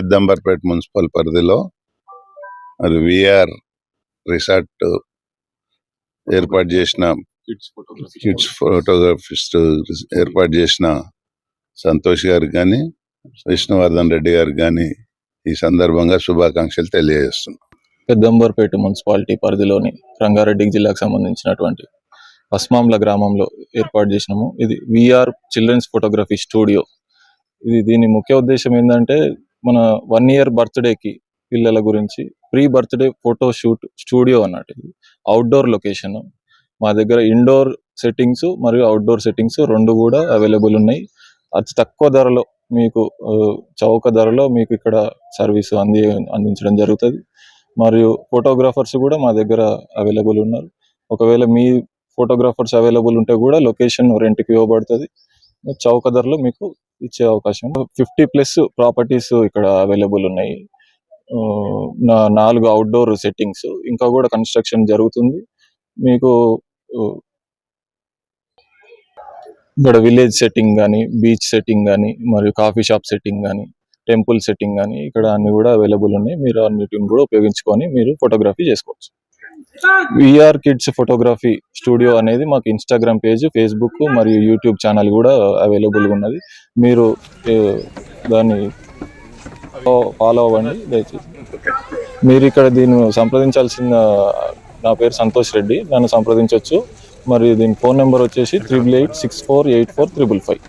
Peddamberpet municipal పరిధిలో మరి VR resort ఏర్పాటు చేసిన కిడ్స్ ఫోటోగ్రఫిస్ట్ ఏర్పాటు చేసిన సంతోష్ గారికి కానీ విష్ణువర్ధన్ రెడ్డి గారికి కానీ ఈ సందర్భంగా శుభాకాంక్షలు తెలియజేస్తున్నాం. పెద్దంబర్పేట మున్సిపాలిటీ పరిధిలోని రంగారెడ్డి జిల్లాకు సంబంధించినటువంటి అస్మాంల గ్రామంలో ఏర్పాటు చేసినాము. ఇది విఆర్ చిల్డ్రన్స్ ఫోటోగ్రఫీ స్టూడియో. దీని ముఖ్య ఉద్దేశం ఏంటంటే మన 1 year బర్త్డేకి పిల్లల గురించి pre birthday photo shoot studio అన్నట్టు. ఇది అవుట్డోర్ లొకేషన్. మా దగ్గర ఇండోర్ సెట్టింగ్స్ మరియు అవుట్డోర్ సెట్టింగ్స్ 2 కూడా అవైలబుల్ ఉన్నాయి. అతి తక్కువ ధరలో మీకు చౌక ధరలో మీకు ఇక్కడ సర్వీస్ అందించడం జరుగుతుంది. మరియు ఫోటోగ్రాఫర్స్ కూడా మా దగ్గర అవైలబుల్ ఉన్నారు. ఒకవేళ మీ ఫోటోగ్రాఫర్స్ అవైలబుల్ ఉంటే కూడా లొకేషన్ రెంట్కి ఇవ్వబడుతుంది. చౌక ధరలో మీకు ఇచ్చే అవకాశం. 50+ ప్రాపర్టీస్ ఇక్కడ అవైలబుల్ ఉన్నాయి. 4 అవుట్డోర్ సెట్టింగ్స్ ఇంకా కూడా కన్స్ట్రక్షన్ జరుగుతుంది. మీకు ఇక్కడ విలేజ్ సెట్టింగ్ కానీ, బీచ్ సెట్టింగ్ కానీ, మరియు కాఫీ షాప్ సెట్టింగ్ కానీ, టెంపుల్ సెట్టింగ్ కానీ ఇక్కడ అన్ని కూడా అవైలబుల్ ఉన్నాయి. మీరు అన్నిటిని కూడా ఉపయోగించుకొని మీరు ఫోటోగ్రఫీ చేసుకోవచ్చు. విఆర్ కిడ్స్ ఫోటోగ్రఫీ స్టూడియో అనేది మాకు ఇన్స్టాగ్రామ్ పేజ్, ఫేస్బుక్ మరియు యూట్యూబ్ ఛానల్ కూడా అవైలబుల్గా ఉన్నది. మీరు దాన్ని ఫాలో అవ్వండి దయచేసి. మీరు ఇక్కడ దీన్ని సంప్రదించాల్సిన, నా పేరు సంతోష్ రెడ్డి, నన్ను సంప్రదించవచ్చు. మరియు దీని ఫోన్ నెంబర్ వచ్చేసి 8886484555.